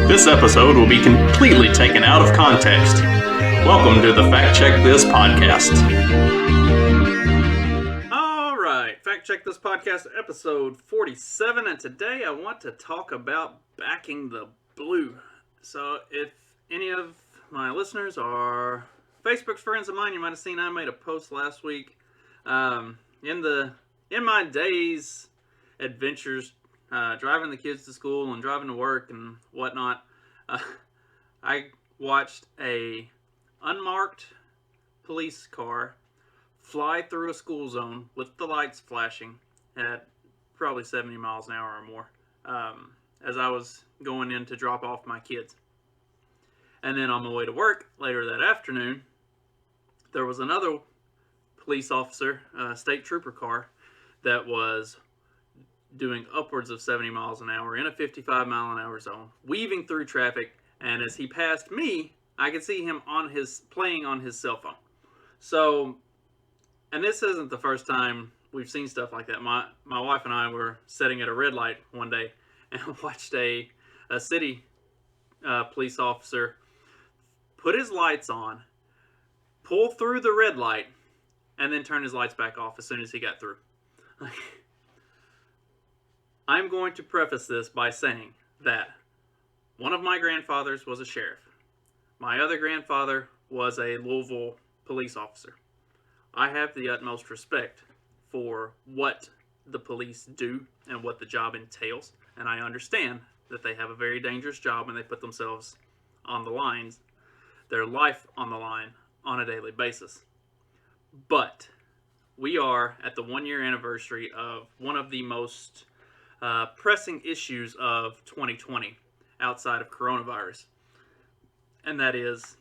This episode will be completely taken out of context. Welcome to the Fact Check This podcast. All right, Fact Check This podcast, episode 47, and today I want to talk about backing the blue. So, if any of my listeners are Facebook friends of mine, you might have seen I made a post last week. In my days, adventures, driving the kids to school and driving to work and whatnot, I watched a unmarked police car fly through a school zone with the lights flashing at probably 70 miles an hour or more as I was going in to drop off my kids. And then on my way to work later that afternoon, there was another police officer, state trooper car, that was doing upwards of 70 miles an hour in a 55 mile an hour zone, weaving through traffic, and as he passed me, I could see him playing on his cell phone. So, and this isn't the first time we've seen stuff like that. My wife and I were sitting at a red light one day and watched a city police officer put his lights on, pull through the red light, and then turn his lights back off as soon as he got through. I'm going to preface this by saying that one of my grandfathers was a sheriff. My other grandfather was a Louisville police officer. I have the utmost respect for what the police do and what the job entails, and I understand that they have a very dangerous job and they put themselves on the lines, their life on the line, on a daily basis. But we are at the 1-year anniversary of one of the most pressing issues of 2020 outside of coronavirus, and that is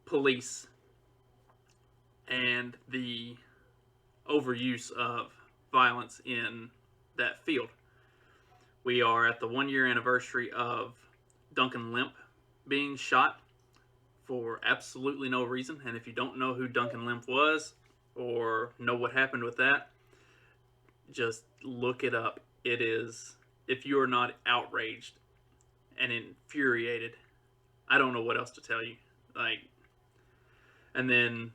police and the overuse of violence in that field. We are at the 1-year anniversary of Duncan Lemp being shot for absolutely no reason, and if you don't know who Duncan Lemp was or know what happened with that, just look it up. It is, if you are not outraged and infuriated, I don't know what else to tell you. And then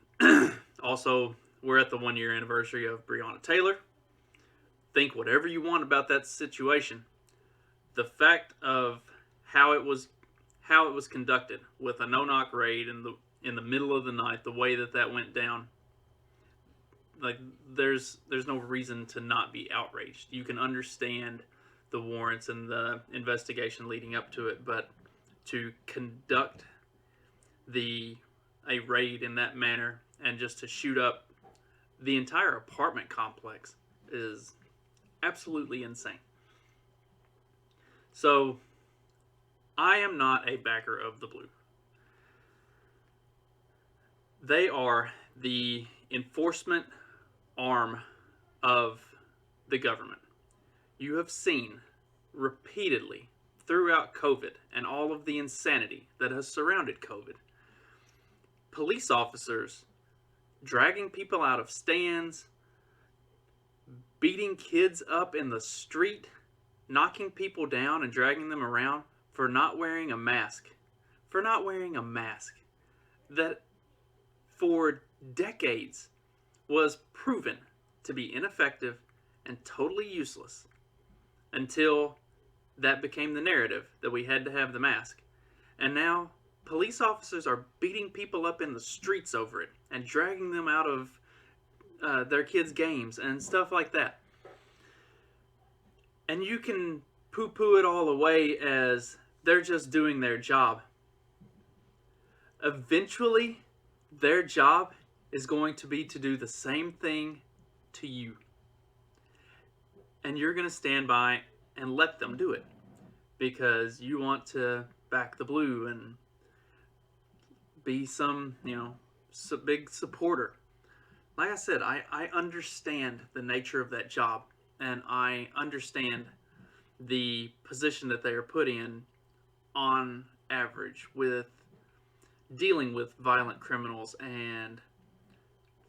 also we're at the 1-year anniversary of Breonna Taylor. Think whatever you want about that situation. The fact of how it was conducted with a no-knock raid in the middle of the night, the way that went down, there's no reason to not be outraged. You can understand the warrants and the investigation leading up to it, but to conduct a raid in that manner and just to shoot up the entire apartment complex is absolutely insane. So, I am not a backer of the blue. They are the enforcement arm of the government. You have seen repeatedly throughout COVID and all of the insanity that has surrounded COVID, police officers dragging people out of stands, beating kids up in the street, knocking people down and dragging them around for not wearing a mask. That for decades was proven to be ineffective and totally useless until that became the narrative that we had to have the mask. And now police officers are beating people up in the streets over it and dragging them out of their kids' games and stuff like that. And you can poo-poo it all away as they're just doing their job. Eventually, their job is going to be to do the same thing to you. And you're going to stand by and let them do it because you want to back the blue and be some big supporter. Like I said, I understand the nature of that job, and I understand the position that they are put in on average with dealing with violent criminals and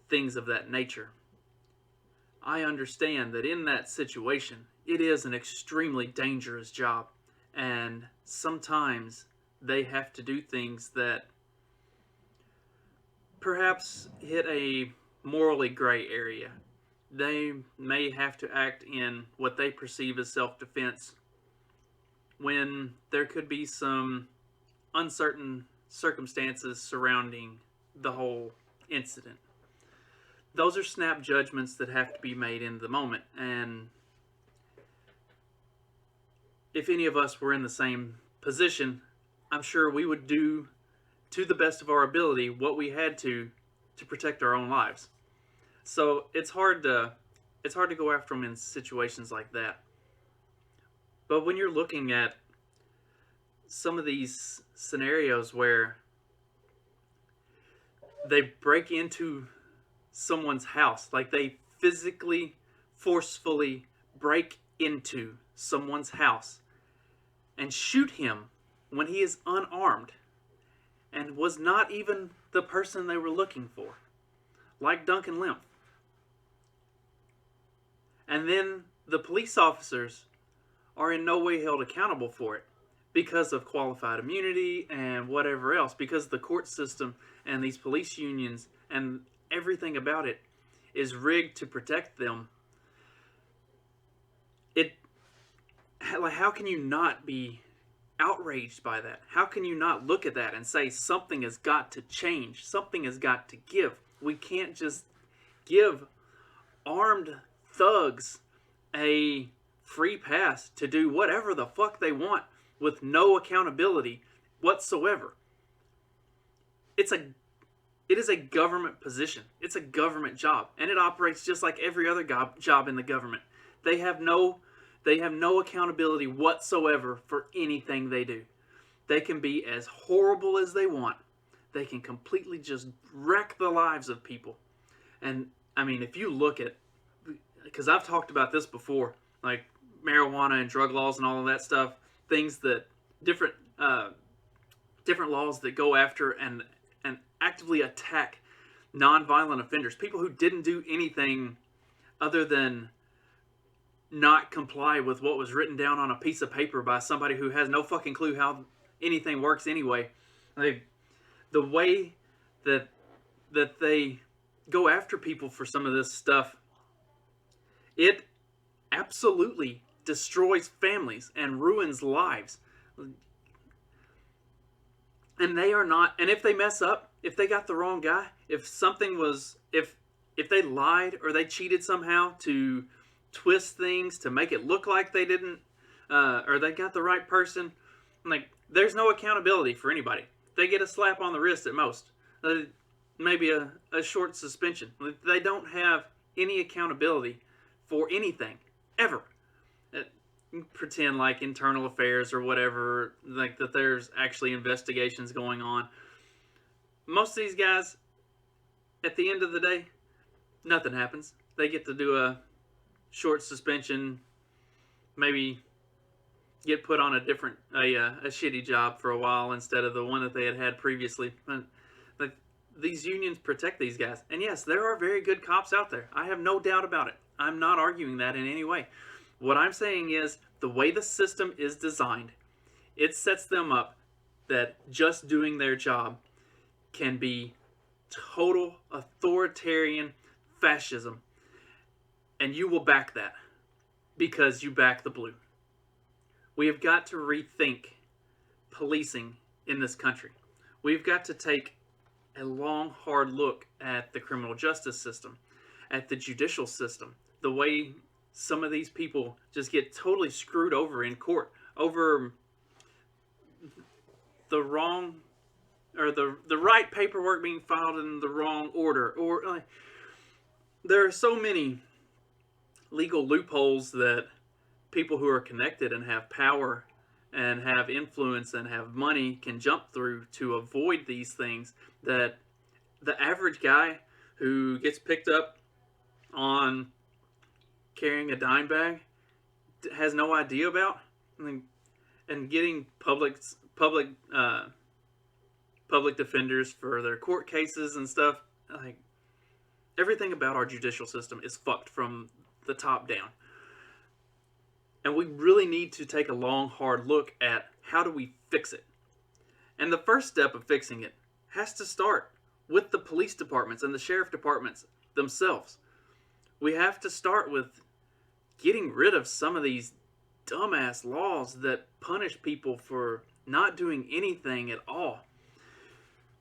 things of that nature. I understand that in that situation, it is an extremely dangerous job, and sometimes they have to do things that perhaps hit a morally gray area. They may have to act in what they perceive as self-defense when there could be some uncertain circumstances surrounding the whole incident. Those are snap judgments that have to be made in the moment, and if any of us were in the same position, I'm sure we would do to the best of our ability what we had to protect our own lives. So it's hard to go after them in situations like that. But when you're looking at some of these scenarios where they break into someone's house, like they physically, forcefully break into someone's house and shoot him when he is unarmed and was not even the person they were looking for, like Duncan Lemp. And then the police officers are in no way held accountable for it because of qualified immunity and whatever else, because the court system and these police unions and everything about it is rigged to protect them. How can you not be outraged by that? How can you not look at that and say something has got to change? Something has got to give. We can't just give armed thugs a free pass to do whatever the fuck they want with no accountability whatsoever. It is a government position. It's a government job, and it operates just like every other job in the government. They have no accountability whatsoever for anything they do. They can be as horrible as they want. They can completely just wreck the lives of people. And I mean, if you look at, because I've talked about this before, like marijuana and drug laws and all of that stuff, things that different laws that go after and actively attack non-violent offenders, people who didn't do anything other than not comply with what was written down on a piece of paper by somebody who has no fucking clue how anything works anyway. The way that they go after people for some of this stuff, it absolutely destroys families and ruins lives. And they are not, and if they mess up, if they got the wrong guy, if they lied or they cheated somehow to twist things to make it look like they didn't, or they got the right person, like, there's no accountability for anybody. They get a slap on the wrist at most, maybe a short suspension. They don't have any accountability for anything ever. Pretend like internal affairs or whatever, like that there's actually investigations going on. Most of these guys, at the end of the day, nothing happens. They get to do a short suspension, maybe get put on a shitty job for a while instead of the one that they had previously. But these unions protect these guys. And yes, there are very good cops out there. I have no doubt about it. I'm not arguing that in any way. What I'm saying is, the way the system is designed, it sets them up that just doing their job can be total authoritarian fascism. And you will back that because you back the blue. We have got to rethink policing in this country. We've got to take a long, hard look at the criminal justice system, at the judicial system, the way some of these people just get totally screwed over in court over the wrong or the right paperwork being filed in the wrong order. Or there are so many legal loopholes that people who are connected and have power and have influence and have money can jump through to avoid these things that the average guy who gets picked up on carrying a dime bag has no idea about. And getting public defenders for their court cases and stuff, like, everything about our judicial system is fucked from the top down. And we really need to take a long, hard look at how do we fix it. And the first step of fixing it has to start with the police departments and the sheriff departments themselves. We have to start with getting rid of some of these dumbass laws that punish people for not doing anything at all.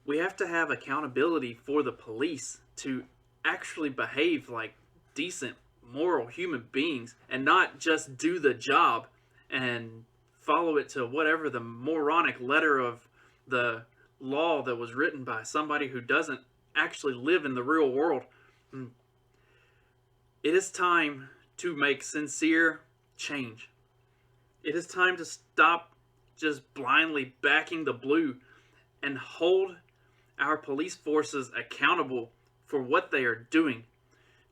We have to have accountability for the police to actually behave like decent, moral human beings and not just do the job and follow it to whatever the moronic letter of the law that was written by somebody who doesn't actually live in the real world. It is time to make sincere change. It is time to stop just blindly backing the blue and hold our police forces accountable for what they are doing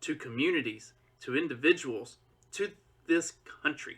to communities, to individuals, to this country.